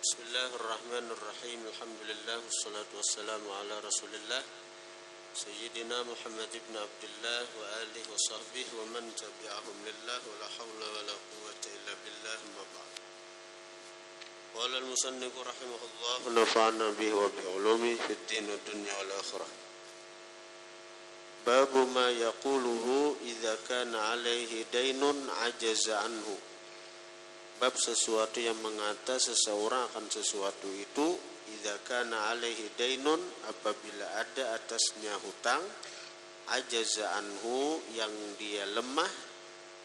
Bismillahirrahmanirrahim. Alhamdulillah wassalatu wassalamu ala Rasulillah Sayyidina Muhammad ibn Abdullah wa alihi wa sahbihi wa man tabi'ahum lillah wa la hawla wa la quwwata illa billah ma ba'd. Qala al-musannif rahimahullah wa nafa'ana bihi wa bi ulumihi fid din wad dunya wal akhirah. Babu ma yaquluhu idza kana alaihi dainun ajaza anhu. Bab sesuatu yang mengata seseorang akan sesuatu itu idza kana alaihi dainun, apabila ada atasnya hutang, ajaza anhu, yang dia lemah,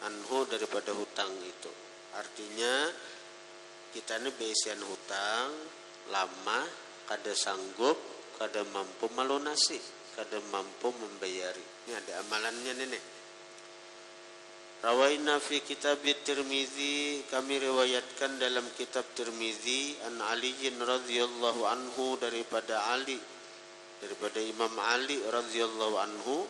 anhu daripada hutang itu. Artinya kita ini beisian hutang lama, kada sanggup, kada mampu melunasi, kada mampu membayari. Ini ada amalannya nih. Rawaina fi kitab Tirmizi, kami riwayatkan dalam kitab Tirmizi, an Ali radhiyallahu anhu, daripada Imam Ali radhiyallahu anhu,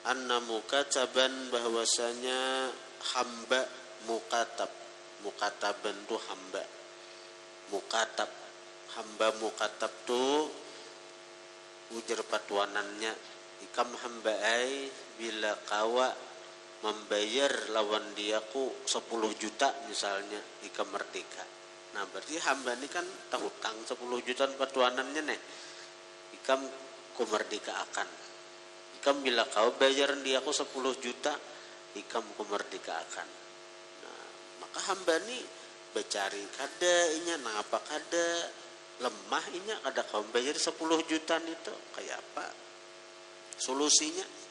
anna mukataban, bahwasanya hamba mukatab. Mukataban tu hamba. Mukatab, hamba mukatab tu ujar patuanannya, ikam hamba ai bila kawa membayar lawan diaku 10 juta misalnya, ikam merdeka. Nah berarti hamba ini kan tahu hutang 10 juta patuanannya nih, ikam ku merdeka akan. Ikam bila kau bayar diaku 10 juta, ikam ku merdeka akan. Nah maka hamba ini becari kada inya, nah apa kada lemah inya, kada kau bayar 10 juta itu kayak apa solusinya?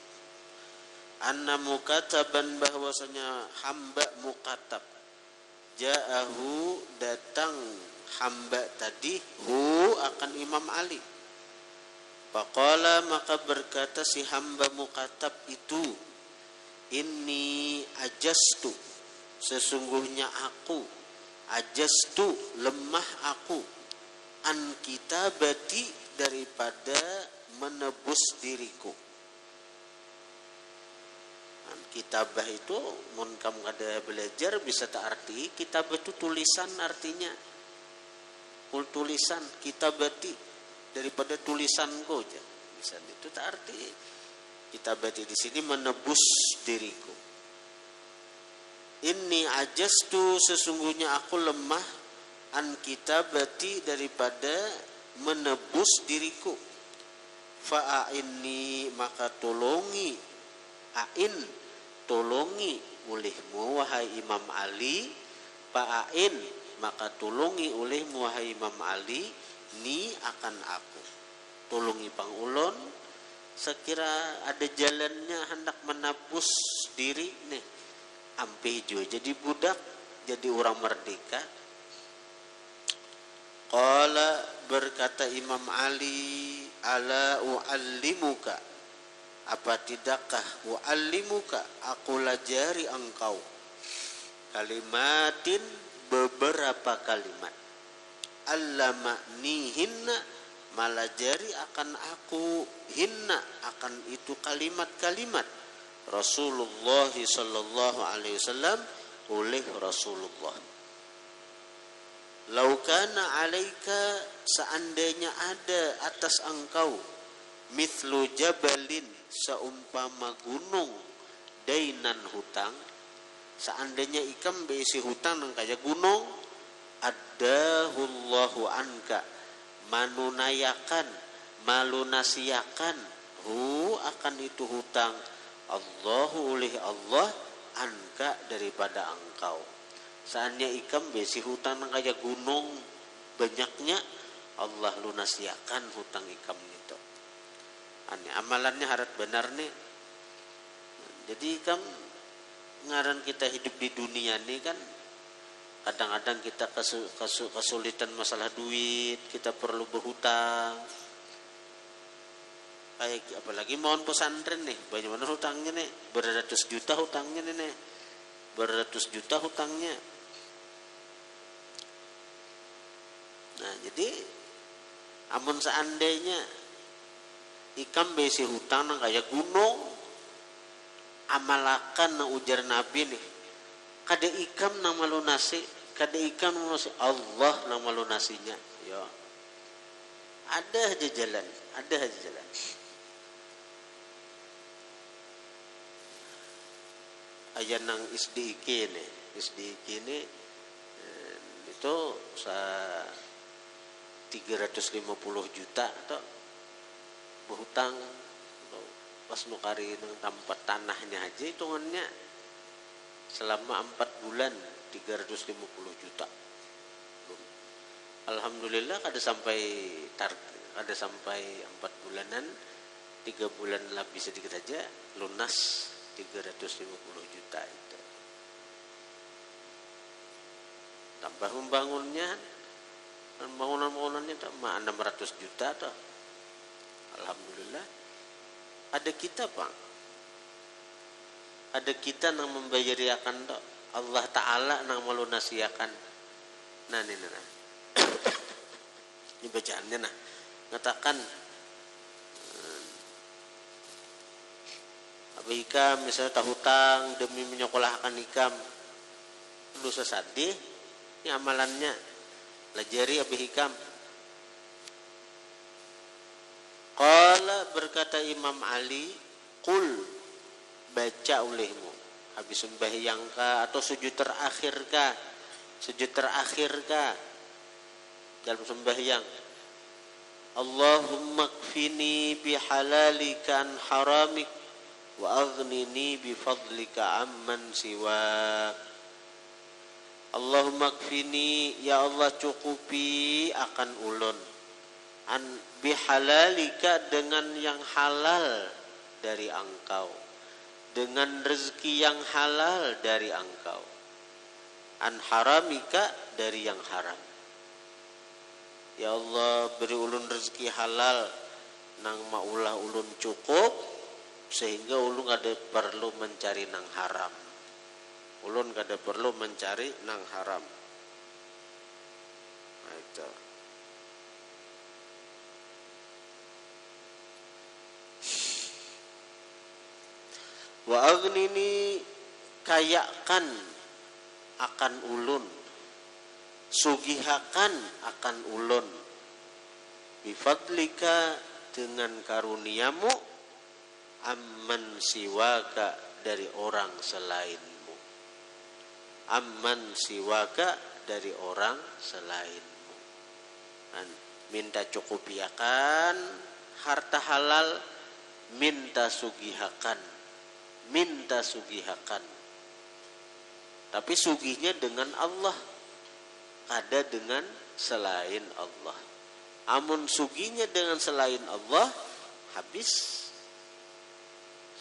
Anna mukataban, bahwasanya hamba mukatab, ja'ahu, datang hamba tadi, hu, akan Imam Ali. Faqala, maka berkata si hamba mukatab itu, inni ajastu, sesungguhnya aku, ajastu, lemah aku, an kitabati, daripada menebus diriku. Kitabah itu mun kamu ada belajar bisa tak arti kitabah itu tulisan, artinya tulisan, kitabati daripada tulisanku aja bisa itu tak arti kitabati di sini menebus diriku. Inni ajastu, sesungguhnya aku lemah, an kitabati, daripada menebus diriku. Fa'inni, maka tolongi, ain, tolongi olehmu wahai Imam Ali, fa'ain, maka tolongi olehmu wahai Imam Ali, ni akan aku. Tolongi pangulon, sekira ada jalannya hendak menebus diri nih, ampe jo jadi budak, jadi orang merdeka. Qala, berkata Imam Ali, ala u'allimuka, apa tidakkah wa'allimuka, aku lajari engkau, kalimatin, beberapa kalimat, allamanihinna, malajari akan aku, hinna, akan itu kalimat-kalimat, Rasulullah sallallahu alaihi wasallam, oleh Rasulullah. Laukana alaika, seandainya ada atas engkau, mithlu jabalin, seumpama gunung, dainan, hutang, seandainya ikam beisi hutang nang kaya gunung, addahullahu anka, manunayakan, malunasiakan, hu, akan itu hutang, Allahu, oleh Allah, anka, daripada engkau. Seandainya ikam beisi hutang nang kaya gunung banyaknya, Allah lunasiakan hutang ikam itu. Amalannya harap benar nih. Jadi kan ngaran kita hidup di dunia ini kan kadang-kadang kita kesulitan masalah duit, kita perlu berhutang. Kayak apalagi mohon pesantren nih, banyak mana hutangnya nih, beratus juta hutangnya nih, beratus juta hutangnya. Nah jadi amun seandainya ikam besi hutang nang kaya gunung, amalakan nang ujar Nabi nih, kada ikam nang malunasi, kada ikan masih Allah nang melunasinya. Ya. Ada aja jalan. Ayan nang SDIK ini itu 350 juta atau berhutang pas nukari nang tempat tanahnya aja hitungannya selama 4 bulan 350 juta. Alhamdulillah kada sampai 4 bulanan, 3 bulan lebih sedikit aja lunas 350 juta itu. Tambah bangunannya tak 600 juta toh. Alhamdulillah. Ada kita, Bang. Ada kita nang membayariakan toh. Allah Ta'ala nang melunasiakan. Nah. Ini bacaannya nah. Ngatakan Abi Hikam misalnya tak hutang demi menyekolahkan Hikam. Dosa sadih. Ini amalannya. Lajari Abi Hikam. Qala berkata Imam Ali, qul baca olehmu habis sembahyang ka atau sujud terakhir ka dalam sembahyang. Allahumma kfini bihalalika an haramik wa aghnini bifadlika amman siwak. Allahumma kfini, ya Allah cukupi akan ulun an bihalalika dengan yang halal dari engkau, dengan rezeki yang halal dari engkau, an haramika dari yang haram. Ya Allah beri ulun rezeki halal nang maulah ulun cukup sehingga ulun kada perlu mencari nang haram. Ulun kada perlu mencari nang haram. Nah, itu. Wa aghnini kayakan akan ulun, sugihakan akan ulun, bifadlika dengan karuniamu, amman siwaka dari orang selainmu, amman siwaka dari orang selainmu. Dan minta cukupiakan harta halal, minta sugihakan. Tapi sugihnya dengan Allah, ada dengan selain Allah. Amun sugihnya dengan selain Allah, habis.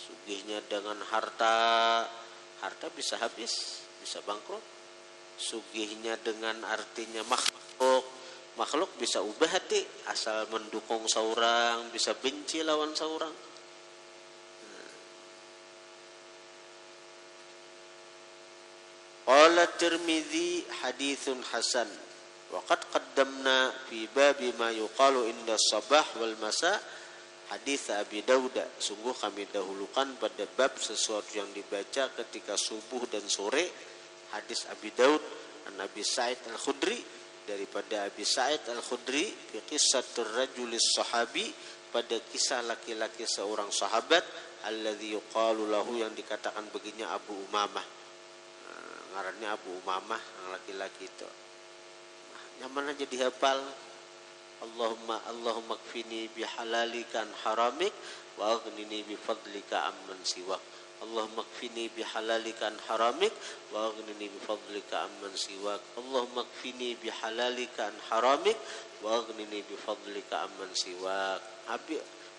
Sugihnya dengan harta bisa habis, bisa bangkrut. Sugihnya dengan artinya makhluk bisa ubah hati, asal mendukung seorang bisa benci lawan seorang. Qala Tirmidzi haditsun hasan wa qad qaddamna fi babi ma yuqalu inda sabah wal masa hadits Abi Daud. Sungguh kami dahulukan pada bab sesuatu yang dibaca ketika subuh dan sore, hadis Abi Daud an Abi Sa'id Al-Khudri, daripada Abi Sa'id Al-Khudri fi qissatur rajulis sahabi, pada kisah laki-laki seorang sahabat, alladzi yuqalu lahu yang dikatakan baginya Abu Umamah. Ngarannya Abu Umamah yang laki-laki itu. Nyaman aja dihafal. Allahumma kfini bihalalika an haramik wa aghnini bifadlika amman siwak. Allahumma kfini bihalalika an haramik wa aghnini bifadlika amman siwak. Allahumma kfini bihalalika an haramik wa aghnini bifadlika amman siwak.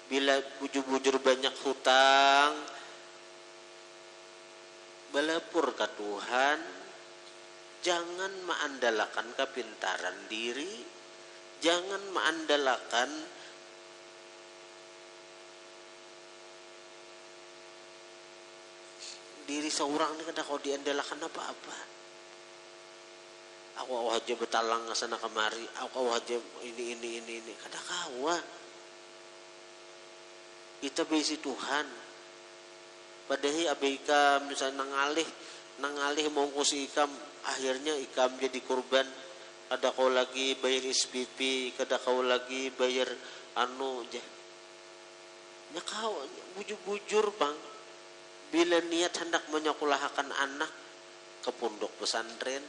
Bila bujur-bujur banyak hutang, balapur ke Tuhan, jangan mengandalkan kepintaran diri, jangan mengandalkan diri seorang ini kada kau diandalkan apa-apa. Aku aja betalang sana kemari, aku aja ini kada kawa. Kita besi Tuhan. Padahal abika misalnya ngalih nang alih mongkos ikam, akhirnya ikam jadi korban. Kada kau lagi bayar SPP, kada kau lagi bayar anu je. Nya kau bujur-bujur bang, bila niat hendak menyekolahkan anak ke pondok pesantren,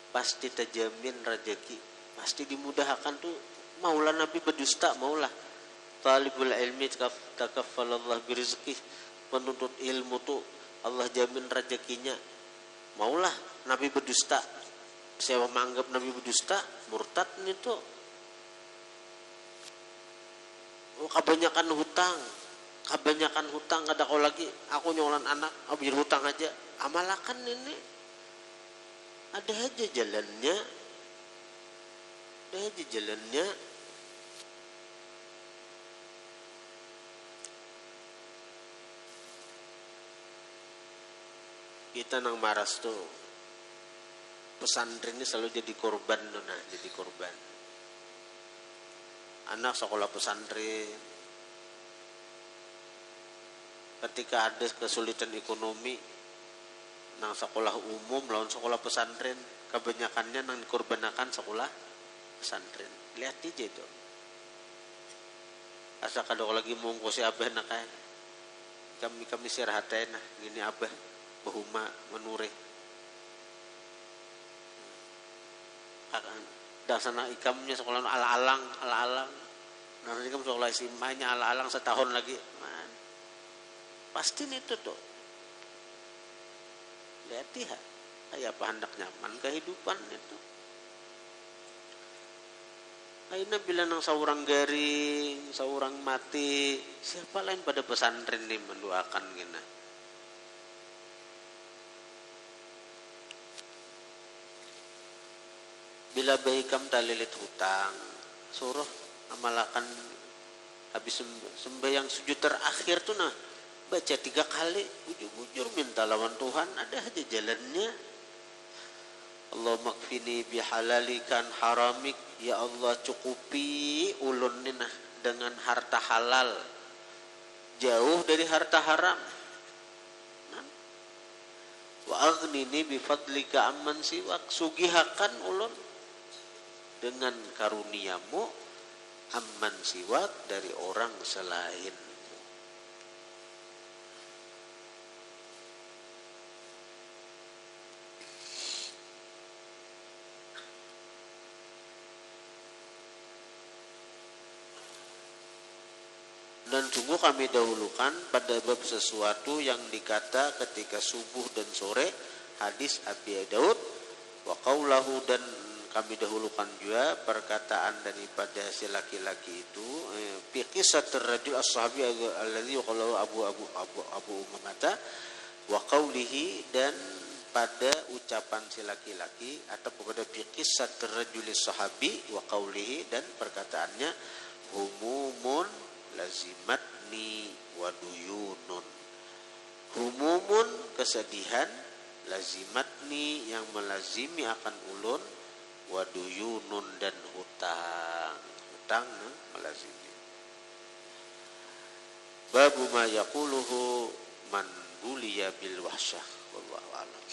pasti terjamin rezeki, pasti dimudahkan tuh. Maulah Nabi berdusta, maulah talibul ilmi takaffalallah birizqih, penuntut ilmu tuh Allah jamin rezekinya. Maulah Nabi berdusta. Siapa menganggap Nabi berdusta, murtad itu. Kebanyakan hutang, ada kau lagi. Aku nyolan anak, biar hutang aja. Amalakan ini, ada aja jalannya. Kita nang maras tuh, pesantren ini selalu jadi korban tuh, nah, jadi korban. Anak sekolah pesantren, ketika ada kesulitan ekonomi, nang sekolah umum lawan sekolah pesantren, kebanyakannya nang dikorbankan sekolah pesantren. Lihat aja itu. Asa kadang lagi mongkosi abah nak kayak kami sirahatain nah gini abah bahuma menure. Dasana ikamnya sekolah ala-alang. Nanti kamu sekolah simanya ala-alang setahun lagi. Man. Pasti itu tuh. Lihat ya, kayak apa hendak nyaman kehidupan itu. Aina bila nang saurang garing, saurang mati, siapa lain pada pesantren nih mendoakan gina. Bila baikam talilit hutang, suruh amalakan habis sembahyang sujud terakhir tuh nah baca 3 kali, bujur-bujur minta lawan Tuhan, ada aja jalannya. Allahumma kfini bihalalikan haramik, ya Allah cukupi ulun ni nah dengan harta halal, jauh dari harta haram. Wa aghnini bifadlika amman siwak, sugihakan ulun dengan karuniamu amman siwak, dari orang selain. Dan sungguh kami dahulukan pada bab sesuatu yang dikata ketika subuh dan sore, hadis Abi Daud, wa qaulahu, dan kami dahulukan juga perkataan daripada si laki-laki itu, fi qissatir rajul as-sahabi alladzi qalahu Abu Umamah, wa qaulihi, dan pada ucapan si laki-laki atau pada fi qissatir rajul as-sahabi wa qaulihi, dan perkataannya humumun lazimatni waduyunun. Humumun kesedihan, lazimatni yang melazimi akan ulun, waduyunun dan hutang melazimi. Babu ma yaquluhu man buliya bil wahsyah, wallahu a'lam.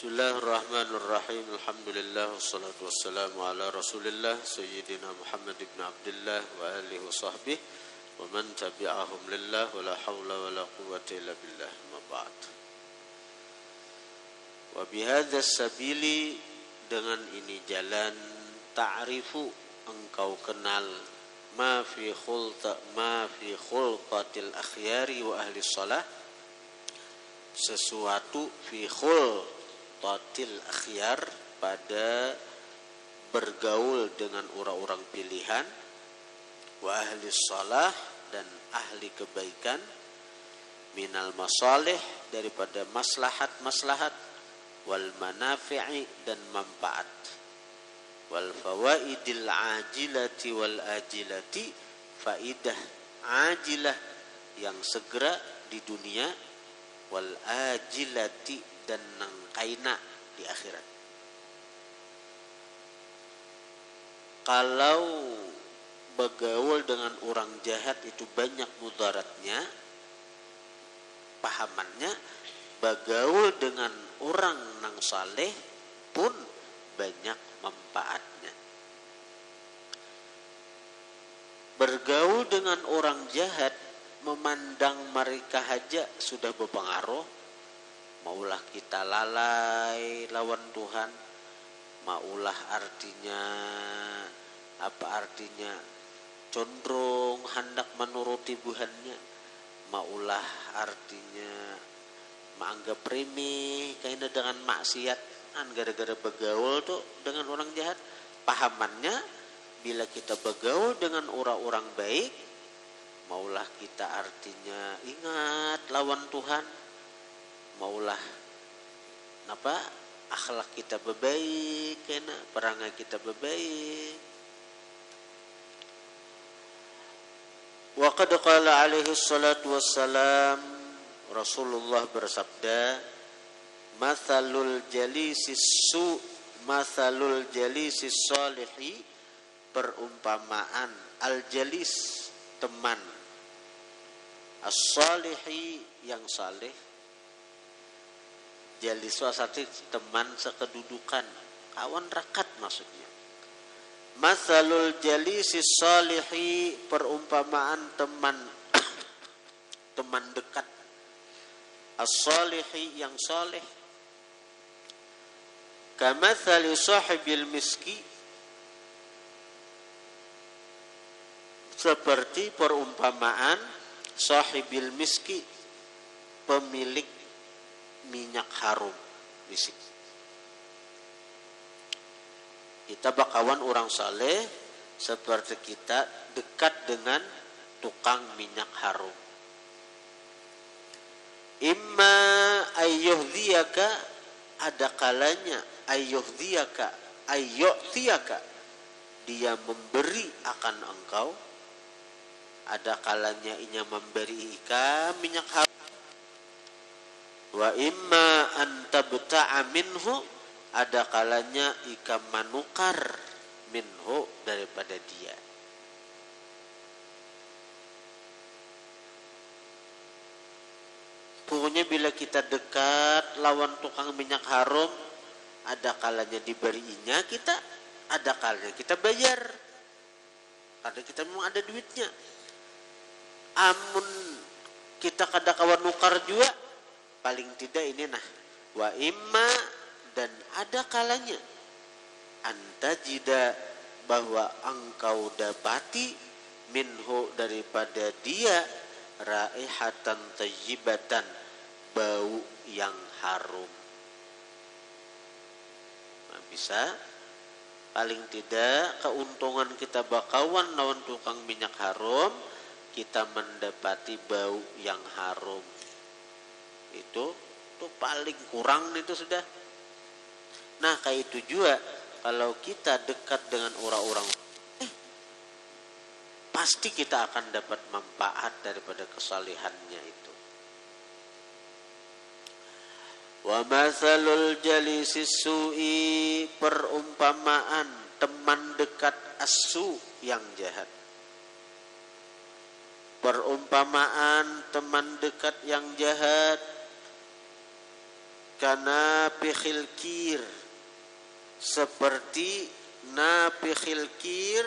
Bismillahirrahmanirrahim. Alhamdulillah wassalatu wassalamu ala Rasulillah sayyidina Muhammad ibn Abdullah wa alihi wa sahbihi wa man tabi'ahum lillah wa la hawla wa la quwwata illa billah, ma ba'd. Wa bihadzal sabili, dengan ini jalan, ta'rifu, engkau kenal, ma fi khulqatil akhyari wa ahli shalah, sesuatu fi khulqatil akhyar, pada bergaul dengan orang-orang pilihan, wa ahli shalah, dan ahli kebaikan, minal masalih, daripada maslahat-maslahat, wal manafi'i, dan manfaat, wal fawaidil ajilati wal ajilati, faidah ajilah yang segera di dunia, wal ajilati, dan nang kaina di akhirat. kalau bergaul dengan orang jahat itu banyak mudaratnya, pahamannya bergaul dengan orang nang saleh pun banyak manfaatnya. Bergaul dengan orang jahat, memandang mereka aja sudah berpengaruh. Maulah kita lalai lawan Tuhan, maulah artinya apa artinya condong hendak menuruti Tuhannya, maulah artinya menganggap remeh kaitan dengan maksiat gara-gara bergaul tuh dengan orang jahat. Pahamannya, bila kita bergaul dengan orang-orang baik, maulah kita artinya ingat lawan Tuhan, maulah apa akhlak kita berbaik, kena perangai kita berbaik. Wa qad qala alaihi salatu wassalam, Rasulullah bersabda, mathalul jalisis salihi, perumpamaan al-jalis teman, as-salihi yang saleh. Jalis wasati teman sekedudukan, kawan rakat maksudnya. Mathalul jalisis salihi, perumpamaan teman teman dekat, as-salihi yang saleh. Kamathali sahibil miski, seperti perumpamaan sahibil miski, pemilik minyak harum misik. Kita bakawan orang saleh seperti kita dekat dengan tukang minyak harum. Imma ayyuhdiyaka, ada kalanya ayyuhdiyaka dia memberi akan engkau, ada kalanya inya memberi ikan minyak harum. Wa imma antabta'a minhu, ada kalanya ikan manukar minhu daripada dia. Pokoknya bila kita dekat lawan tukang minyak harum, ada kalanya diberinya kita, ada kalanya kita bayar. Karena kita memang ada duitnya. Amun kita kada kawan nukar juga, paling tidak ini nah. Wa imma, dan ada kalanya antajida, bahwa engkau dapati minhu daripada dia raihatan tayyibatan, bau yang harum. Nah, bisa paling tidak keuntungan kita bakawan lawan tukang minyak harum, kita mendapati bau yang harum. Itu paling kurang itu sudah. Nah, kayak itu juga kalau kita dekat dengan orang-orang, pasti kita akan dapat manfaat daripada kesalehannya itu. Wa mathalul jalisis su'i, perumpamaan teman dekat as-su yang jahat. Perumpamaan teman dekat yang jahat, kana pikhil kir, seperti napikhil kir,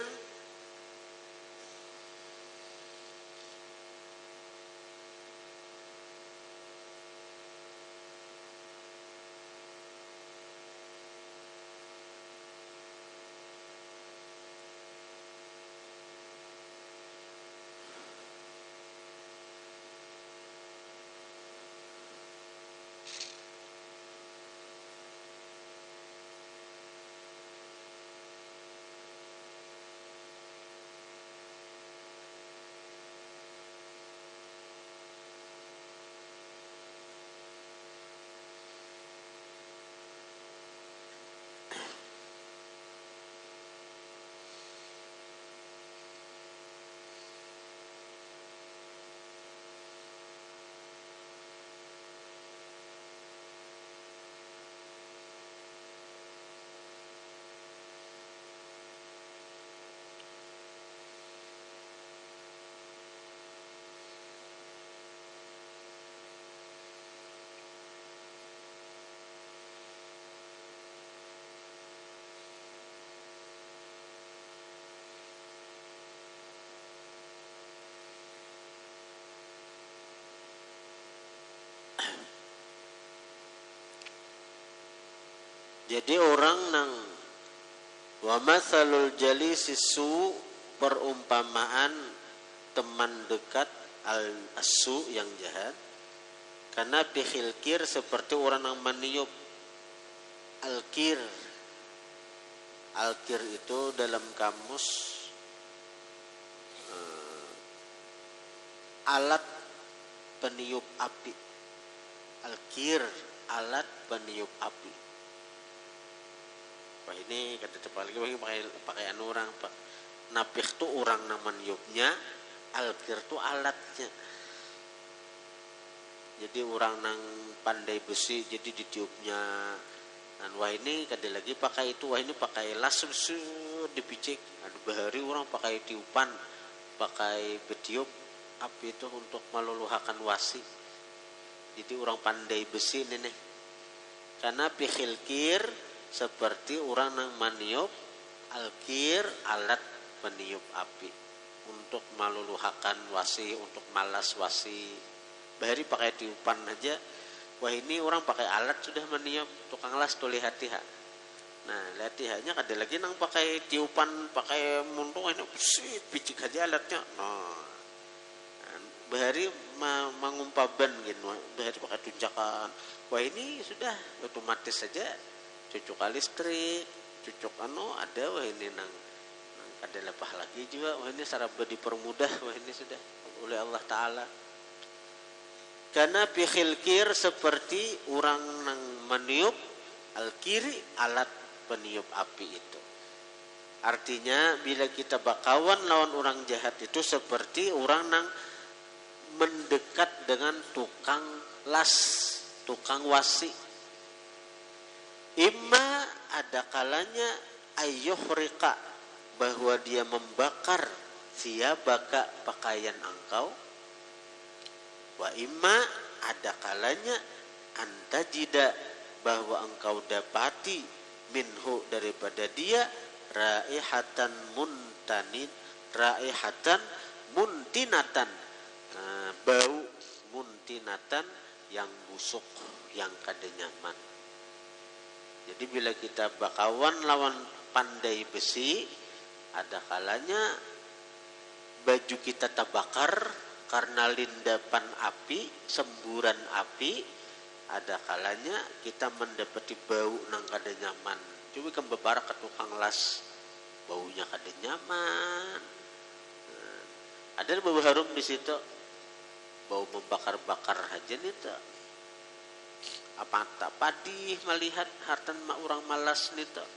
Jadi orang nang wa matsalul jalisi su, perumpamaan teman dekat al-asu yang jahat, karena bihil kir seperti orang yang meniup al-kir. Al-kir itu dalam kamus alat peniup api. Al-kir, alat peniup api. Wah, ini kata cepat lagi pakai orang pak. Napih tu orang yang meniupnya, al-kir tu alatnya. Jadi orang nang pandai besi jadi ditiupnya. Dan wah ini kada lagi pakai itu, wah ini pakai las dipicik. Ada bahari orang pakai tiupan, pakai betiup api itu untuk meluluhakan wasi. Jadi orang pandai besi ini nih. Karena pihil kir seperti orang yang meniup, al-kir alat peniup api untuk meluluhakan wasi, untuk malas wasi. Bahari pakai tiupan aja. Wah ini orang pakai alat sudah meniup, tukang las tuh lihat-lihat. Nah lihat-lihatnya ada lagi nang pakai tiupan, pakai muntung ini picik aja alatnya. Nah, bahari mengumpaban gitu, bahari pakai tunjakan. Wah ini sudah otomatis saja cucuk listrik, cucuk ada. Wah ini nang ada lepah lagi juga. Wah ini saraba dipermudah. Wah ini sudah oleh Allah Ta'ala. Karena bihil kir seperti orang nang meniup, al-kiri alat peniup api itu. Artinya bila kita bakawan lawan orang jahat itu seperti orang nang mendekat dengan tukang las, tukang wasi. Imma ada kalanya ayyuhrika, bahwa dia membakar thiyabaka, pakaian engkau. Wa imma ada kalanya antajida, bahwa engkau dapati minhu daripada dia raihatan muntinatan, bau muntinatan yang busuk, yang kada nyaman. Jadi bila kita bakawan lawan pandai besi, ada kalanya baju kita terbakar karena lindapan api, semburan api. Ada kalanya kita mendapati bau nang kada nyaman. Coba kan beberapa ke tukang las, baunya kada nyaman. Ada bau harum di situ, bau membakar-bakar aja nih tuh. Apa tak padih melihat hartan orang malas nih tuh.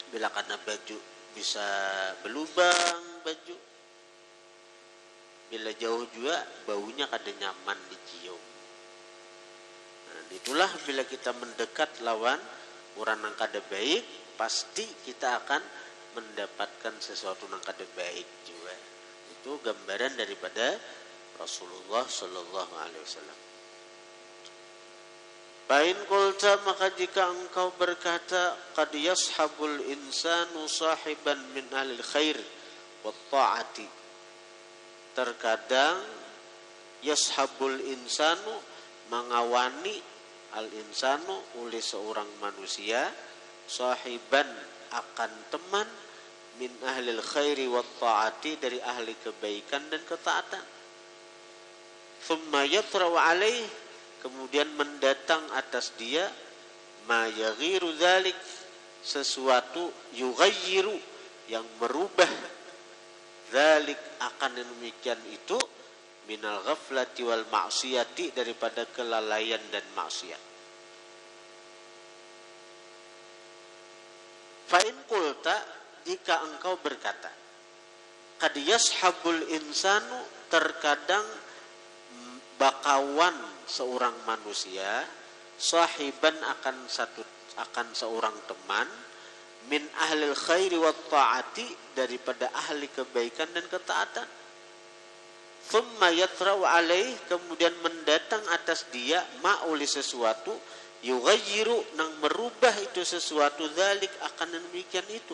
Bila karena baju bisa berlubang baju, bila jauh juga baunya kada nyaman dicium. Itulah bila kita mendekat lawan orang yang kada baik, pasti kita akan mendapatkan sesuatu yang kada baik juga. Itu gambaran daripada Rasulullah Sallallahu Alaihi Wasallam. Pain kulta, maka jika engkau berkata, qad yashabul insanu sahiban min ahlil khair wa ta'ati. Terkadang yashabul insanu, mengawani al-insanu oleh seorang manusia, sahiban akan teman, min ahlil khairi wa ta'ati, dari ahli kebaikan dan ketaatan. Thumma yatra'u alaih, kemudian mendatang atas dia, ma yaghiru dzalik, sesuatu yughayyiru, yang merubah dzalik, akan demikian itu, minal ghaflati wal ma'siyati, daripada kelalaian dan maksiat. Fa in qulta, jika engkau berkata, qad yashabul insanu, terkadang bakawan seorang manusia, sahiban akan seorang teman, min ahlil khairi wat ta'ati, daripada ahli kebaikan dan ketaatan. Thumma yatra'u alaih, kemudian mendatang atas dia, ma'uli sesuatu, yughayyiru, nang merubah itu sesuatu, dzalik, akan demikian itu,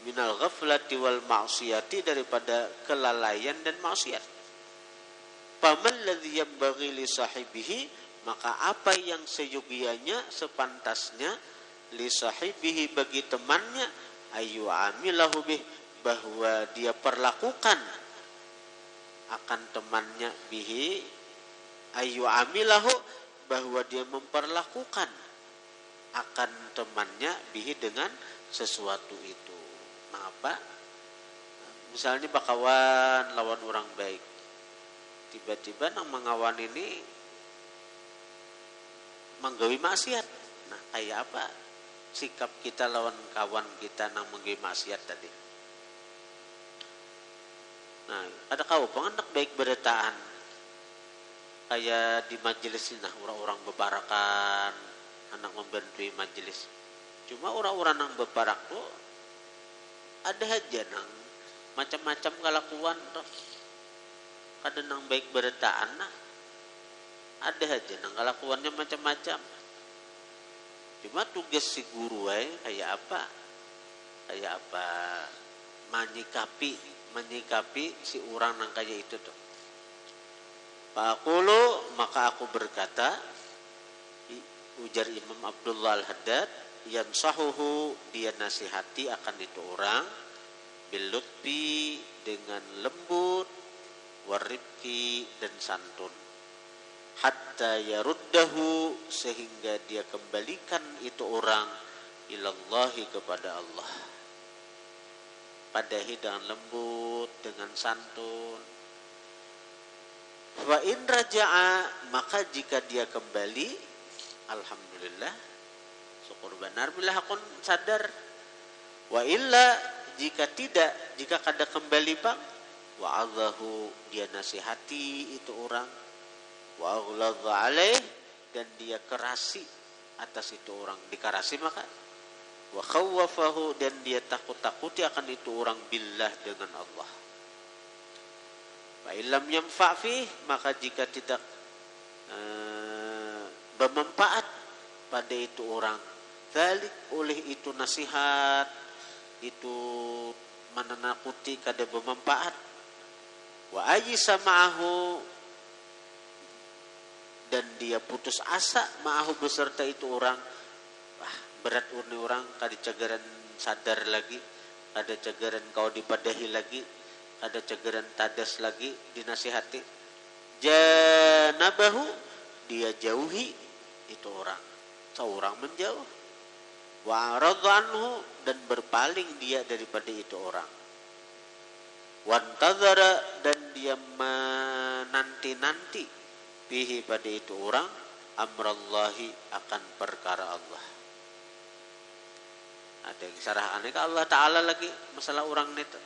minal ghaflati wal ma'siyati, daripada kelalaian dan maksiat. Faman ladzi yanbaghi li sahibihi, maka apa yang seyogianya, sepantasnya li sahibihi bagi temannya, ayu amilahu bih, bahwa dia perlakukan akan temannya, bihi ayu amilahu, bahwa dia memperlakukan akan temannya, bihi dengan sesuatu itu. Nah, apa? Misalnya bakawan lawan orang baik, tiba-tiba nang mengawan ini menggawi maksiat. Nah, kayak apa sikap kita lawan kawan kita nang menggawi maksiat tadi? Nah, ada kau pengendak baik beretaan kayak di majelis ini, nah orang-orang bebarakan anak membantui majelis. Cuma orang-orang yang bebarak tuh ada aja nang macam-macam kelakuan tuh. Kadang nang baik beretaan, nah ada aja nang kelakuannya macam-macam. Cuma tugas si guru kayak apa? Kayak apa? Menyikapi si orang nang kayak itu tuh. Faqulu, maka aku berkata, ujar Imam Abdullah Al-Haddad, yansahuhu, dia nasihati akan itu orang, bilutfi, dengan lembut, warifki, dan santun, hatta yaruddahu, sehingga dia kembalikan itu orang ilallahi, kepada Allah. Padahi dengan lembut, dengan santun. Wa in raja'a, maka jika dia kembali, alhamdulillah, syukur benar bila hakun sadar. Wa illa, jika tidak, jika kada kembali bang, wa'adhahu, dia nasihati itu orang, wa aghladha alaih, dan dia kerasi atas itu orang, dikarasi maka, wa khawwafahu, dan dia takut-takuti akan itu orang, billah, dengan Allah. Fa illam yanfa'fi, maka jika tidak bermanfaat pada itu orang, dzalik, oleh itu nasihat itu menakuti kada bermanfaat, wa ayisa ma'ahu, dan dia putus asa, ma'ahu, beserta itu orang, wah berat urni orang, kada cagaran sadar lagi, kada cagaran kau dipadahi lagi, kada cagaran tadas lagi dinasihati, janabahu, dia jauhi itu orang, seorang menjauh, wa aradha anhu, dan berpaling dia daripada itu orang, wantazara, dan dia menanti-nanti, bihi, pada itu orang, amrallahi, akan perkara Allah. Ada yang sarahannya ke Allah Ta'ala lagi masalah orang itu.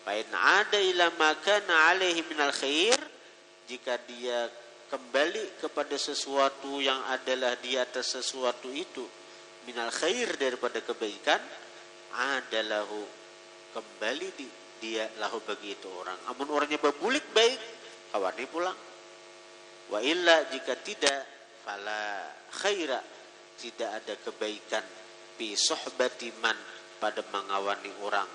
Fa'in ada ila makana alaihi minal khair, jika dia kembali kepada sesuatu yang adalah di atas sesuatu itu, minal khair, daripada kebaikan, adalahu, kembali dia lahu, bagi itu orang. Amun orangnya berbulik baik, kawani pulang. Wa illa, jika tidak, fala khaira, tidak ada kebaikan, fi sohbati man, pada mengawani orang,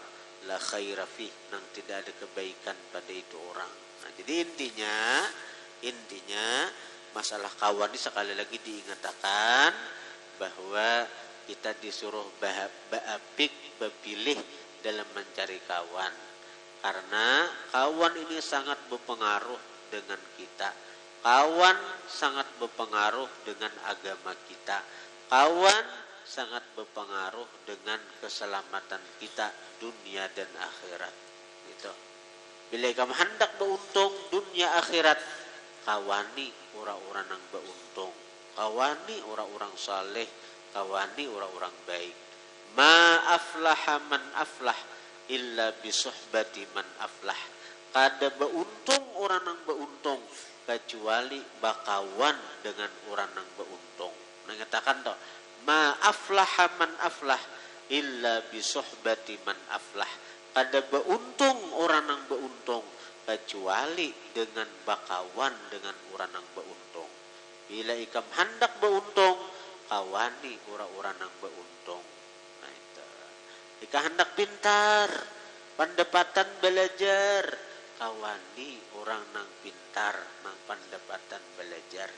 la khaira fi, nang tidak ada kebaikan pada itu orang. Nah, jadi intinya masalah kawan ini sekali lagi diingatkan bahwa kita disuruh berpilih dalam mencari kawan, karena kawan ini sangat berpengaruh dengan kita. Kawan sangat berpengaruh dengan agama kita. Kawan sangat berpengaruh dengan keselamatan kita dunia dan akhirat. Gitu. Bila kamu hendak beruntung dunia akhirat, kawani orang-orang yang beruntung, kawani orang-orang saleh, kawani orang-orang baik. Ma aflaha man aflah illa bisuhbati man aflah. Kada beruntung orang yang beruntung kecuali bakawan dengan orang yang beruntung. Mengatakan toh, ma aflaha man aflah illa bisuhbati man aflah. Kada beruntung orang yang beruntung kecuali dengan bakawan dengan orang yang beruntung. Bila ikam hendak beruntung, kawani orang-orang yang beruntung. Nah itu. Jika hendak pintar, pendapatan belajar, kawani orang yang pintar, yang pendapatan belajar.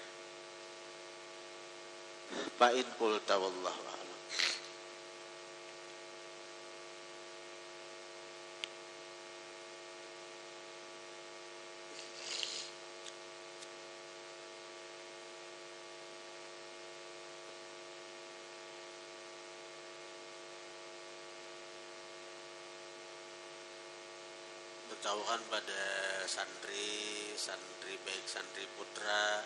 Fa in qulta wallahu a'lam. Beritahukan pada santri baik santri putra,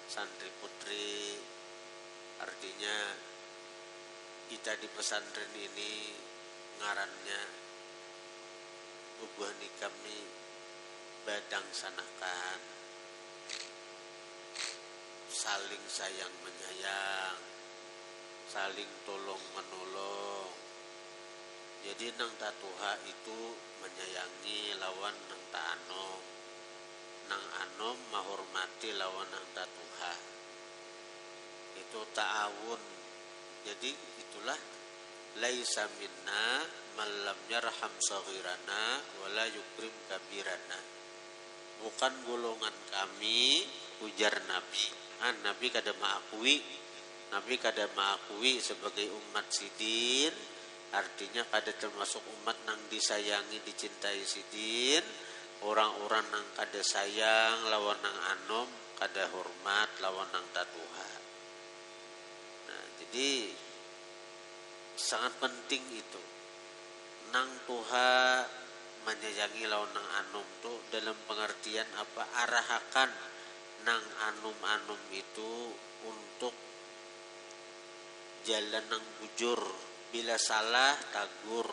santri putri, artinya kita di pesantren ini ngarannya bubuh nikam ni badang sanakan, saling sayang menyayang, saling tolong menolong. Jadi nang tatuha itu menyayangi lawan nang ta'anom, nang anom menghormati lawan nang tatuha. Itu ta'awun. Jadi itulah laisa minna man lam yarham saghirana wala yukrim kabirana. Bukan golongan kami, ujar Nabi. Nabi kada mengakui sebagai umat sidin. Artinya kada termasuk umat nang disayangi, dicintai sidin. Orang-orang nang kada sayang lawan nang anom, kada hormat lawan nang tatuha. Nah, jadi sangat penting itu. Nang tuha menyayangi lawan nang anom tu dalam pengertian apa? Arahakan nang anom-anom itu untuk jalan nang bujur. Bila salah tagur,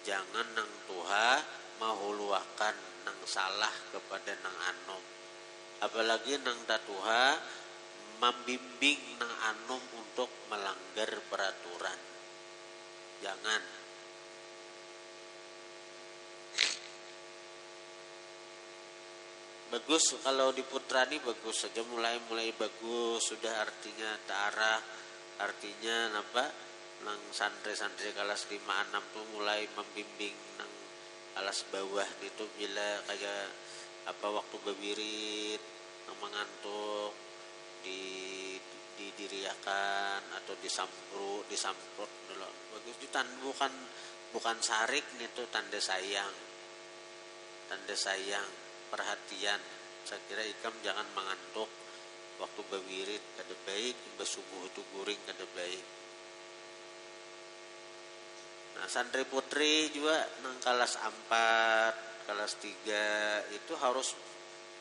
jangan nang tuha mahuluakan nang salah kepada nang anom. Apalagi nang tatuha membimbing nang anom untuk melanggar peraturan. Jangan. Bagus kalau di putra ni bagus saja, mulai bagus sudah, artinya ta'arah, artinya apa? Nang santri-santri kelas 5-6 tuh mulai membimbing nang kelas bawah itu bila kayak apa waktu bewirit nang mengantuk didiriakan atau disamprot dulu. Bagus itu bukan sarik itu tanda sayang, perhatian. Saya kira ikam jangan mengantuk waktu bewirit kada baik, bersubuh itu guring kada baik. Nah, santri putri juga nang kelas 4, kelas 3 itu harus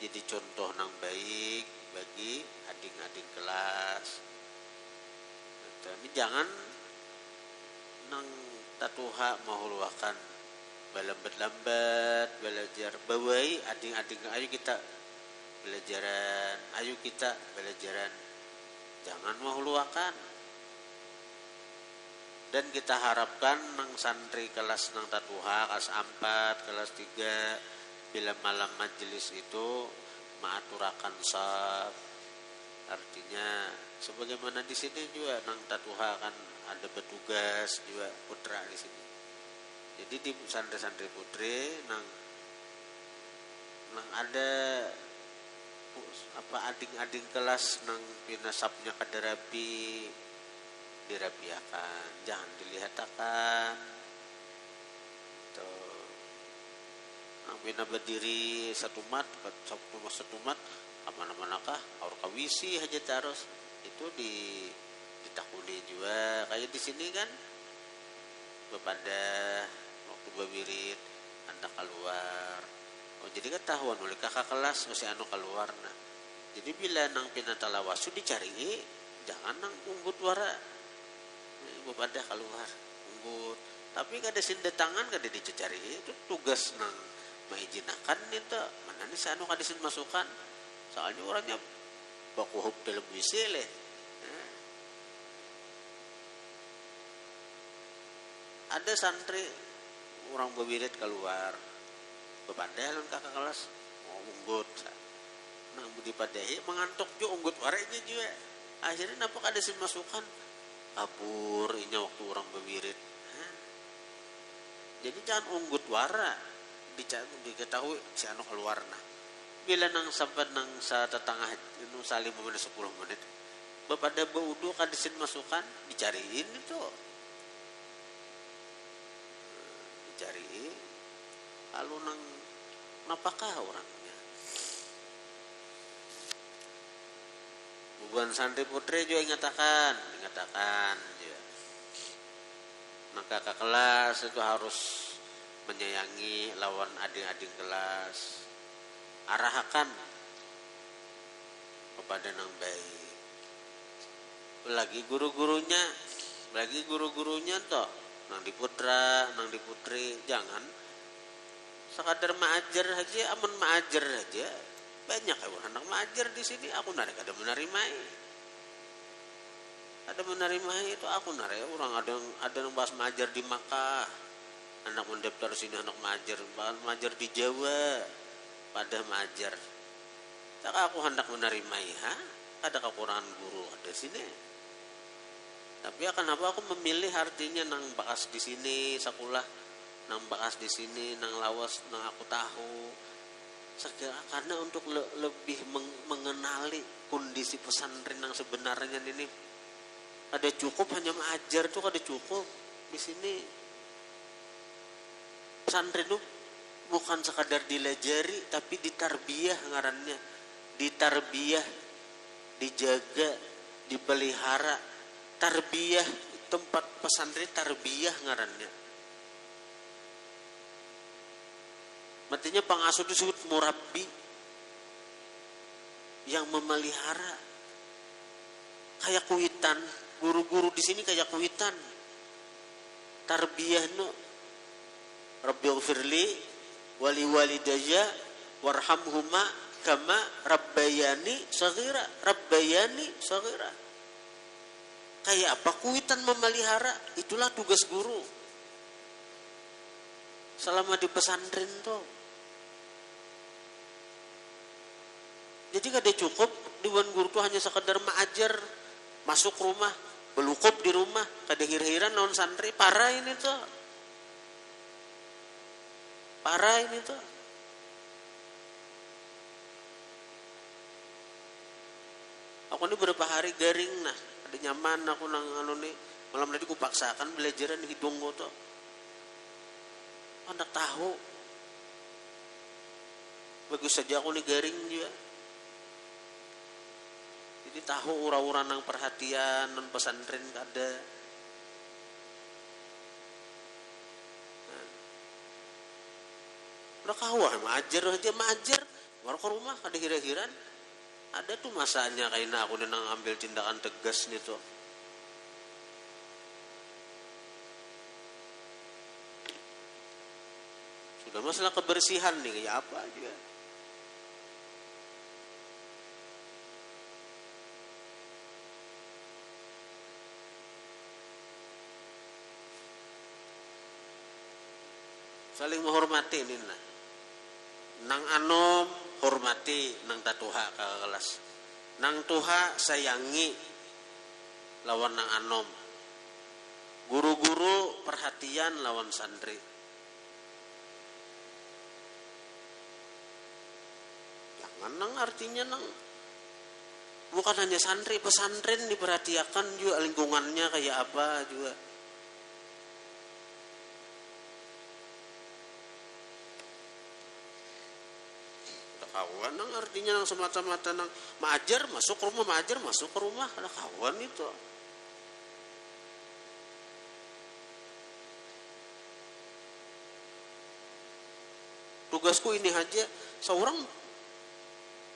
jadi contoh nang baik bagi adik-adik kelas. Tapi jangan nang tatuha mahuluakan balambat-lambat belajar bawai adik-adik, ayo kita belajaran, jangan mahuluakan. Dan kita harapkan nang santri kelas nang tatuha kelas 4, kelas 3 bila malam majelis itu maaturakan saf. Artinya sebagaimana di sini juga nang tatuha kan ada petugas juga putra di sini. Jadi di santri-santri putri nang ada apa ading-ading kelas nang pinasapnya kada rapi, dirapiakan, jangan dilihatakan. Tuh. Bina berdiri satu mat mana-manakah aur kawisi aja terus itu ditakuni juga kayak di sini kan kepada waktu berwirid anda keluar. Oh jadi ketahuan oleh kakak kelas masih anu keluar. Nah jadi bila nang pinatalawasu dicari jangan nang unggut wara pada keluar unggut, tapi kada sinda tangan kada dicari itu tugas nang maijinakan itu mana nih sanu kada sin masukan soalnya orangnya baku hub dalam WC leh. Ada santri orang berwirid keluar bepadai lawan kakak kelas mau unggut nang dipadai mengantuk juga unggut waranya juga akhirnya napa kada sin masukan kabur inya waktu orang berwirid. Jadi jangan unggut wara diketahui si anu keluar. Nah bila nang sampai nang sa tetangah itu saling menit 10 menit Bapada baudu kadisin masukan dicariin itu. Dicariin. Lalu napakah orangnya. Bukan santri putri juga ingatakan juga. Maka kakak kelas itu harus menyayangi lawan adik-adik kelas. Arahkan kepada yang baik. Lagi guru-gurunya toh nang di putra, nang di putri, jangan sekadar maajar aja, aman maajar aja. Banyak anak maajar di sini, aku narik ada menerimai itu aku narik orang ada yang bahas maajar di Makkah, anak mendaftar sini anak maajar, bahkan maajar di Jawa, pada maajar. Tak aku hendak menerimai, ada kekurangan guru ada sini. Tapi kenapa aku memilih artinya nang bakas di sini sekolah, nang bakas di sini, nang lawas, nang aku tahu. Karena untuk lebih mengenali kondisi pesantren yang sebenarnya ini. Ada cukup hanya mengajar tuh, ada cukup di sini. Pesantren itu bukan sekadar dilajari, tapi ditarbiyah ngarannya, ditarbiyah, dijaga, dipelihara. Tarbiyah, tempat pesantren tarbiyah ngarannya. Artinya pengasuh itu disebut murabbi, yang memelihara. Kayak kuitan, guru-guru di sini kayak kuitan. Tarbiyah no, Rabbighfirli wali walidayya warhamhuma kama rabbayani saghira. Kayak apa? Kuitan memelihara. Itulah tugas guru selama di pesantren tuh. Jadi kada cukup diwan guru tuh hanya sekedar mengajar, masuk rumah, belukup di rumah, kada hir-hiran non santri. Parah ini tuh. Aku ini beberapa hari garing nah. Ada nyaman aku nang nih malam tadi ku paksakan belajaran hidung tuh. Hendak tahu. Bagus saja aku nih garing juga. Jadi tahu ura-ura nang perhatian non pesantren kada. Udah kawah maajar. Baru ke rumah kada kira-kiran. Ada tuh masanya kayaknya aku nang ambil tindakan tegas nih tuh. Sudah masalah kebersihan nih kayak apa juga. Saling menghormati ini nah. Nang anom hormati nang tatuha kakak kelas. Nang tuha sayangi lawan nang anom. Guru-guru perhatian lawan santri. Jangan nang artinya nang bukan hanya santri, pesantren diperhatikan juga lingkungannya kayak apa juga. Kawan nang artinya nang semata-mata nang maajar masuk ke rumah ada kawan itu. Tugasku ini aja seorang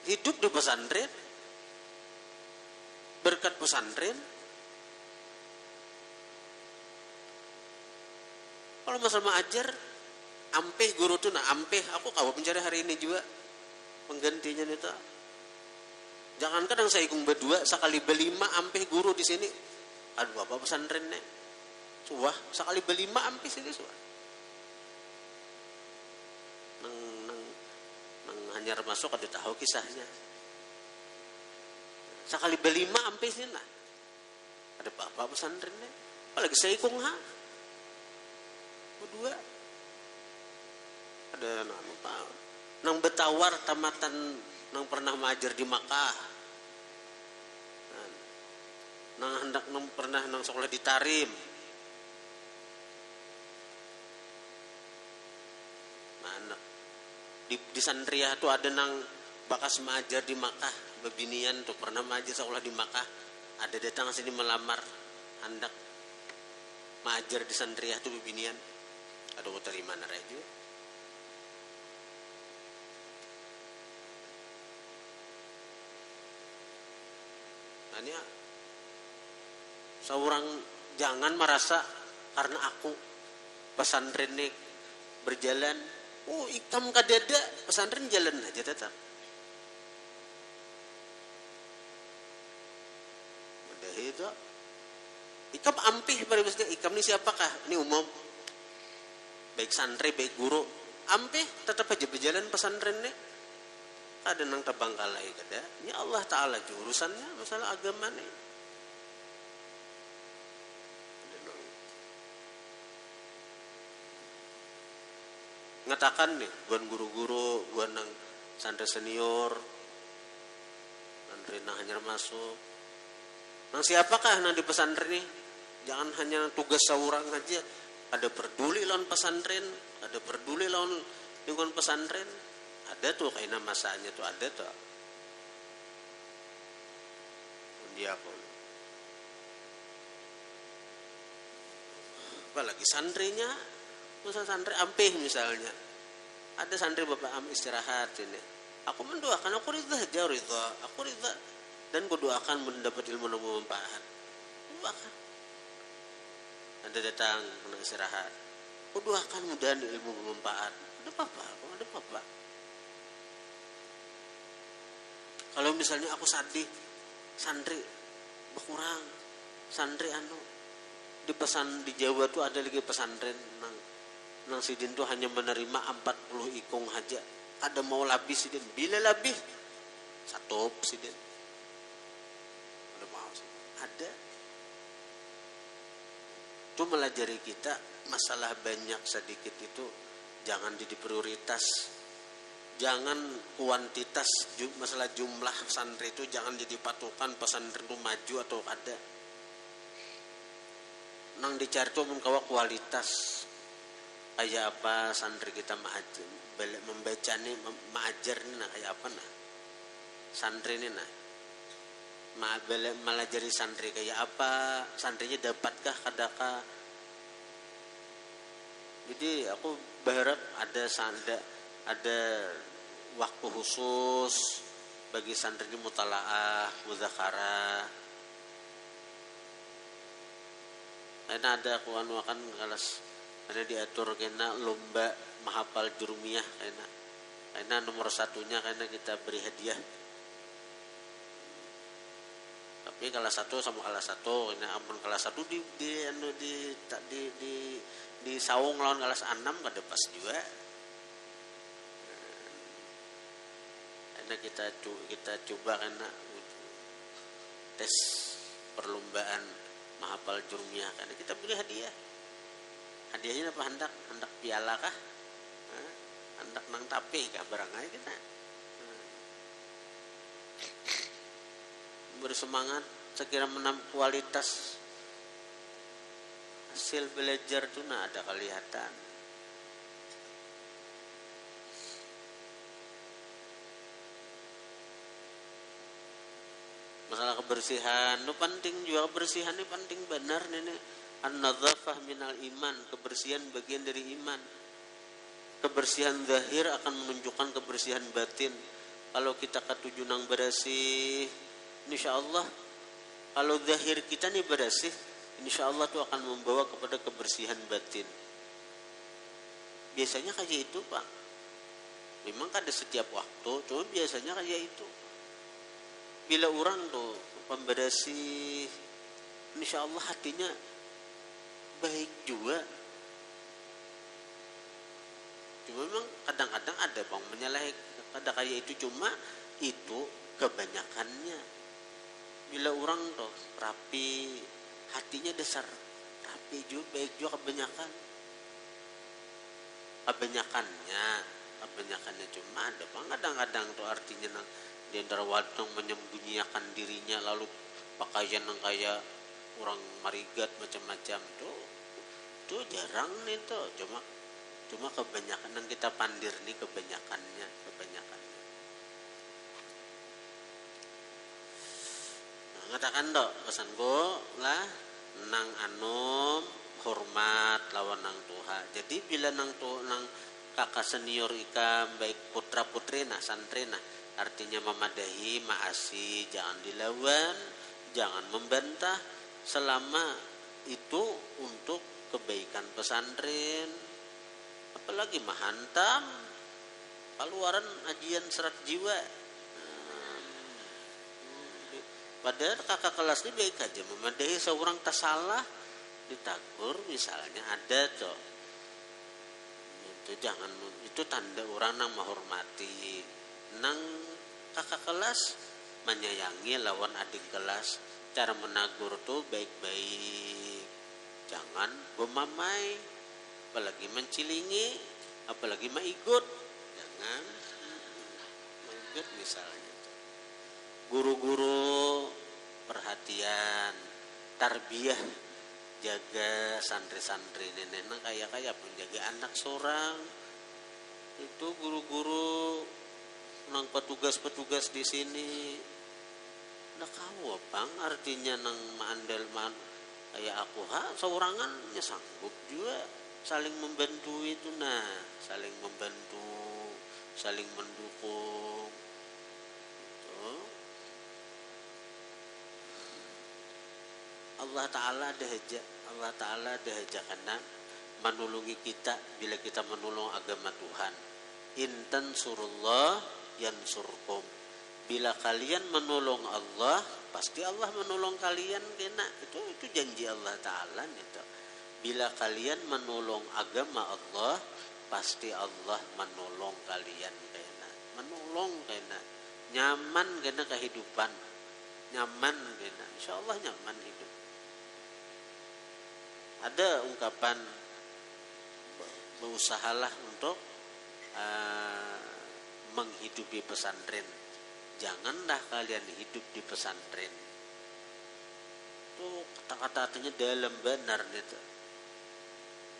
hidup di pesantren, berkat pesantren. Kalau masalah maajar, ampeh guru tuh aku kawat mencari hari ini juga. Penggantinya itu. Jangankan yang saya ikung berdua sekali berlima ampih guru di sini. Aduh apa pesantren nih. Suah sekali berlima ampih sini suah. Nang hanyar masuk ada tahu kisahnya. Sekali berlima ampih sini lah. Ada bapak pesantren nih. Apalagi saya ikung berdua. Ada nang betawar tamatan nang pernah mengajar di Makkah. nang hendak nang pernah nang sekolah di Tarim. Mana di Santria tuh ada nang bakas maajar di Makkah, bebinian tuh pernah maajar sekolah di Makkah. Ada datang sini melamar hendak maajar di Santria tuh bebinian. Aduh terima naraja. Hanya seorang jangan merasa karena aku pesantren nih berjalan, oh ikam kadada pesantren jalan aja tetap. Udah itu, ikam ampih pada maksudnya ikam ini siapakah? Ini umum, baik santri baik guru, ampih tetap aja berjalan pesantren nih. Ada nang tabangkalai kada, ya Allah Taala jurusannya masalah agama nih. Ngatakan nih, buan guru-guru, buan nang santri senior, santri nang hanya masuk. Nang siapakah nang di pesantren nih? Jangan hanya tugas seorang aja. Ada peduli lawan pesantren, ada peduli lawan lingkungan pesantren. Ada tuh kayaknya masanya tuh ada tuh. Dia pun. Apalagi santrinya, masa santri ampih misalnya. Ada santri bapak istirahat ini. Aku mendoakan, aku ridha, aku ridha. Dan kudoakan mendapat ilmu yang bermanfaat. Doakan. Ada datang kena istirahat. Kudoakan mudahan ilmu bermanfaat. Ada apa? Ada apa? Kalau misalnya aku sadih, santri berkurang, santri di pesan di Jawa tuh ada lagi pesantren nang sidin tuh hanya menerima 40 ikung aja. Ada mau labih sidin, bila labih satu sidin. Ada mau ada. Itu melajari kita masalah banyak sedikit itu jangan jadi prioritas. Jangan kuantitas, masalah jumlah santri itu jangan jadi patokan pesantren itu maju atau ada. Nang dicari itu mengkawa kualitas. Kayak apa santri kita membaca nih, mengajar nih, nah kayak apa nah. Santri ini nah. Melajari santri kayak apa, santrinya dapatkah kadakah. Jadi aku berharap ada waktu khusus bagi santri ini mutalaah, mudzakarah. Karena ada akan kelas ada diatur kena lomba menghafal jurumiyah karena nomor satunya karena kita beri hadiah. Tapi kelas 1 sama kelas 1, karena ampun kelas 1 di saung lawan kelas 6 kada pas juga. Kita coba karena tes perlombaan menghafal jurumiyah karena kita beri hadiah. Hadiahnya apa hendak piala kah? Hendak nang tape kah barang aja kita. Bersemangat sekira menambah kualitas hasil belajar tuh ada kelihatan. Masalah kebersihan, itu penting juga, kebersihan ini penting benar nih. An-nadzafah minal iman, kebersihan bagian dari iman. Kebersihan zahir akan menunjukkan kebersihan batin. Kalau kita ketujuh nang bersih, insyaallah kalau zahir kita nih bersih, insyaallah itu akan membawa kepada kebersihan batin. Biasanya kayak itu, Pak. Memang ada setiap waktu, cuma biasanya kayak itu. Bila orang tuh pembersih, insyaallah hatinya baik juga. Cuma memang kadang-kadang ada bang menyalahi kada kayak itu, cuma itu kebanyakannya. Bila orang tuh rapi, hatinya dasar rapi juga, baik juga kebanyakannya cuma ada bang kadang-kadang tuh artinya di antara waktu menyembunyikan dirinya lalu pakaian yang kayak orang marigat macam-macam itu jarang nih tuh. Cuma kebanyakan yang kita pandir nih kebanyakannya. Nah, ngatakan dok kesanku lah nang anom hormat lawan nang tuha. Jadi bila nang kakak senior ika baik putra putri nah santri nah artinya memadahi, maasi, jangan dilawan, jangan membantah selama itu untuk kebaikan pesantren. Apalagi menghantam keluaran ajian serat jiwa. Padahal kakak kelas ini baik aja memadahi seorang tak salah ditagur misalnya ada tuh. Itu jangan, itu tanda orang yang menghormati. Nang kakak kelas menyayangi lawan adik kelas. Cara menagur tuh baik-baik. Jangan memamai, apalagi mencilingi, apalagi maigut. Jangan maigut misalnya. Guru-guru perhatian, tarbiyah, jaga santri-santri nenek kayak menjaga anak seorang. Itu guru-guru nang petugas-petugas di sini. Nah kau bang artinya nang mandel kayak aku seorangan sanggup juga saling membantu itu saling membantu, saling mendukung. Allah Ta'ala dahaja karena menolongi kita bila kita menolong agama Tuhan. Intan surullah yansurkum. Bila kalian menolong Allah, pasti Allah menolong kalian kena. Itu janji Allah Ta'ala itu. Bila kalian menolong agama Allah, pasti Allah menolong kalian kena. Menolong kena. Nyaman kena kehidupan. Nyaman kena. Insyaallah nyaman hidup. Ada ungkapan berusahalah untuk menghidupi pesantren. Janganlah kalian hidup di pesantren. Itu kata-katanya dalam benar itu.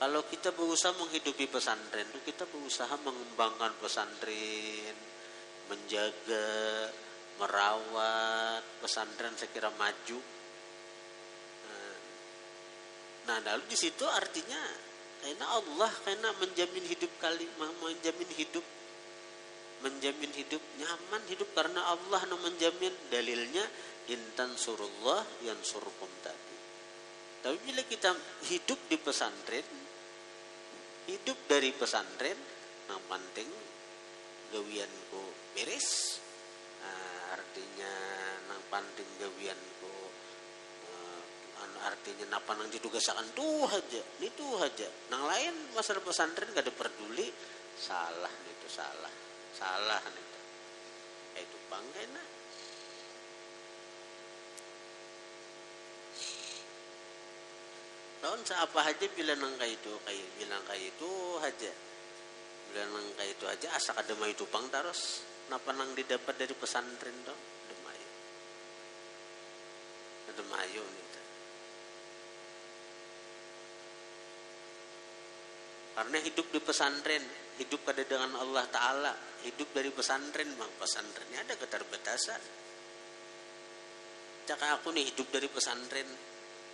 Kalau kita berusaha menghidupi pesantren, itu kita berusaha mengembangkan pesantren, menjaga, merawat pesantren sekira maju. Nah, lalu di situ artinya karena Allah karena menjamin hidup menjamin hidup nyaman hidup karena Allah yang menjamin. Dalilnya intan surullah yansurkum tadi. Tapi bila kita hidup di pesantren, hidup dari pesantren, yang penting gawianku beres. Artinya yang penting gawianku artinya napa nang ditugasakan itu aja. Nang lain masalah pesantren gak ada peduli, salah itu. Itu bangkena. Tahun seapa aja bilang kayak itu aja. Bilang kayak itu aja asa kada mai tupang terus. Napa nang didapat dari pesantren to? Demayo nih. Karena hidup di pesantren, hidup pada dengan Allah Ta'ala, hidup dari pesantren, pesantrennya ada keterbatasan. Cakap aku nih hidup dari pesantren,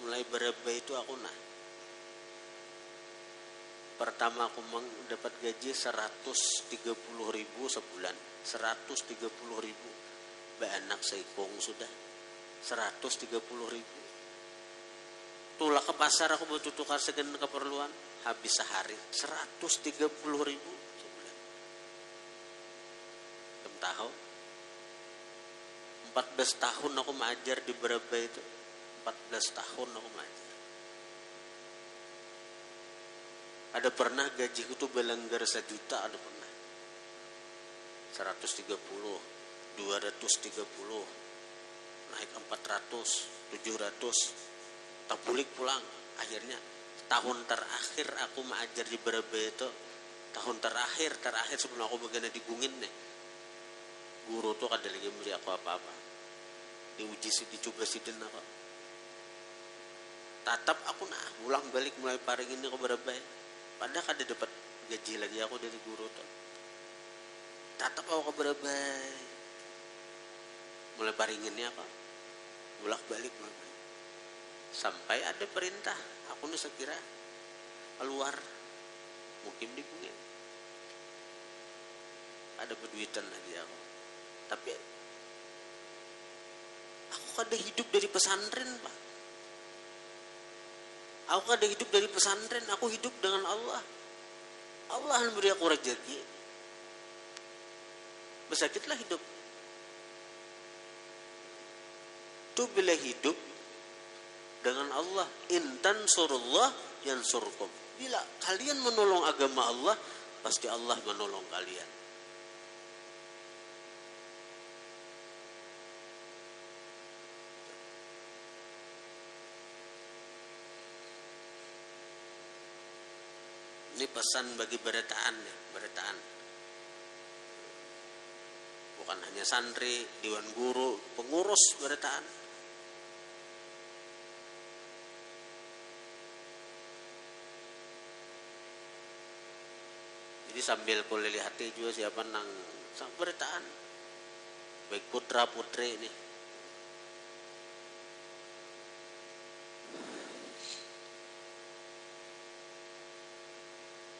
mulai berapa itu aku pertama aku mendapat gaji 130.000 sebulan, 130.000. Anak seikong sudah 130.000. Tulah ke pasar aku butuh tukar segen keperluan. Habis sehari 130.000 sebulan. Tahu 14 tahun aku mengajar di berapa itu 14 tahun aku mengajar. Ada pernah gajiku tuh belenggar 1 juta, ada pernah 130, 230, naik 400, 700, tak pulik pulang. Akhirnya tahun terakhir aku mengajar di berapa itu, tahun terakhir sebelum aku begini digungin nih, guru tuh kada lagi beri aku apa-apa. diuji si dicoba si den apa tatap aku ulang balik mulai paring ini ke berbaik padahal kada dapat gaji lagi aku dari guru tuh tatap aku ke berbaik mulai paring ini apa bolak balik sampai ada perintah aku nih sekira keluar mukim di bumi ada berduitan lagi aku tapi aku kada hidup dari pesantren Pak aku kada hidup dari pesantren aku hidup dengan Allah yang beri aku rezeki bersakitlah hidup tuh bila hidup dengan Allah intan surullah yansurkum bila kalian menolong agama Allah pasti Allah menolong kalian ini pesan bagi beretaan bukan hanya santri dewan guru pengurus beretaan jadi sambil boleh lihat juga siapa nang sang beretaan baik putra putri ini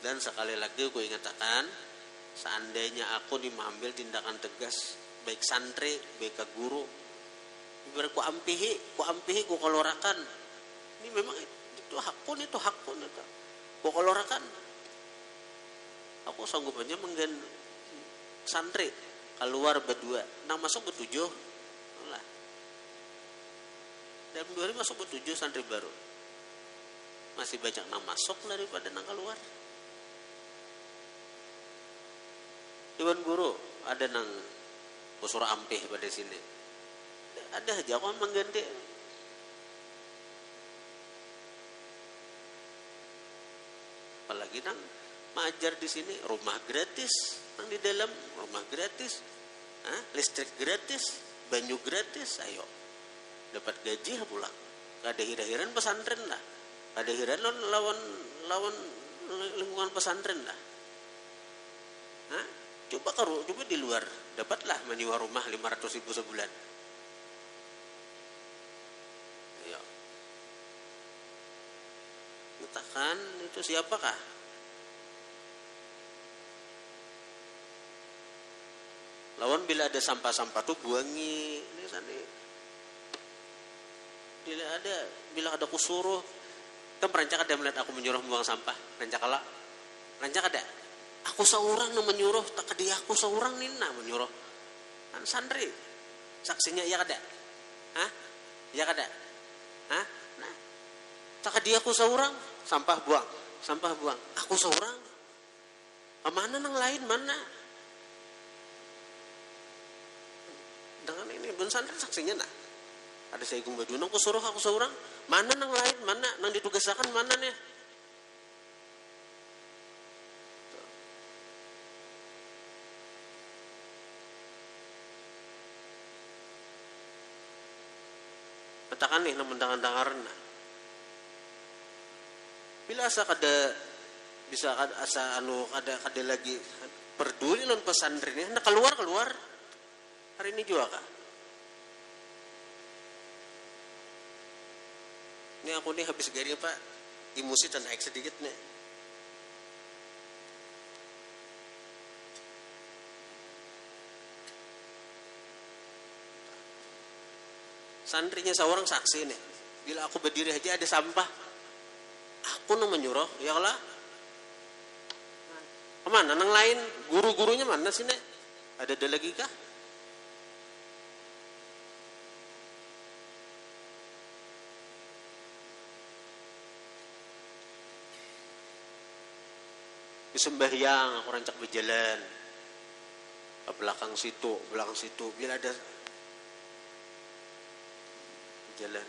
dan sekali lagi aku ingatkan seandainya aku mengambil tindakan tegas baik santri baik ke guru ibarat ku ampihi ku kalorakan ini memang itu hakun itu ku kalorakan aku sanggup aja menggen santri keluar berdua nang masuk bertujuh lah dalam 2 hari masuk bertujuh santri baru masih banyak nang masuk daripada nang keluar dewan guru ada nang usur ampih pada sini ada aja aku mengganti apalagi nang mengajar di sini rumah gratis nang di dalam rumah gratis listrik gratis banyu gratis ayo dapat gaji pula kada hira-hiran pesantren lah kada hiran lawan lingkungan pesantren lah coba di luar dapatlah menyewa rumah 500.000 sebulan ayo katakan itu siapakah lawan bila ada sampah-sampah tuh buangi ini sana bila ada kusuruh kan perancak ada melihat aku menyuruh membuang sampah rancak ada aku seorang yang menyuruh tak dia aku seorang nina menyuruh kan santri saksinya iya kada iya kada nah tak dia aku seorang sampah buang aku seorang mana nang lain mana dengan ini ben santri saksinya nah ada saya gumba dunong aku suruh aku seorang mana nang lain mana nang ditugasakan mana nih katakan nih mendangan-dangaran bila asa kada bisa asa kada lagi peduli non pesantren ini keluar hari ini juga kah ini aku nih habis gari Pak emosi dan naik sedikit nih santrinya seorang saksi nih bila aku berdiri aja ada sampah aku menyuruh ya lah kemana nang lain guru-gurunya mana sih nek ada lagi kah sembahyang aku rancak berjalan ke belakang situ bila ada jalan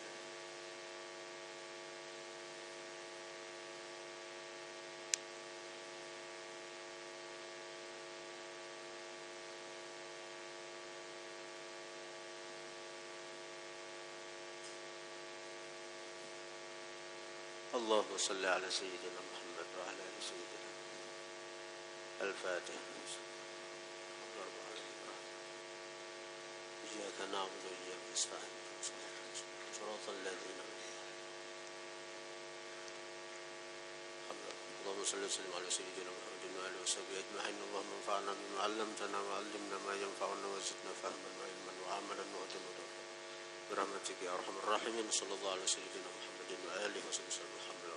اللهم صل على سيدنا محمد وعلى آل سيدنا الفاتحة. إياك نعبد وإياك نستعين صراط الذين اللهم صل وسلم على سيدنا محمد وعلى آله وصحبه أجمعين. اللهم انفعنا بما علمتنا وعلمنا ما ينفعنا وزدنا فهما وعلما وعملا وهدى برحمتك يا أرحم الراحمين. صلى الله على سيدنا محمد وآله وصحبه وسلم.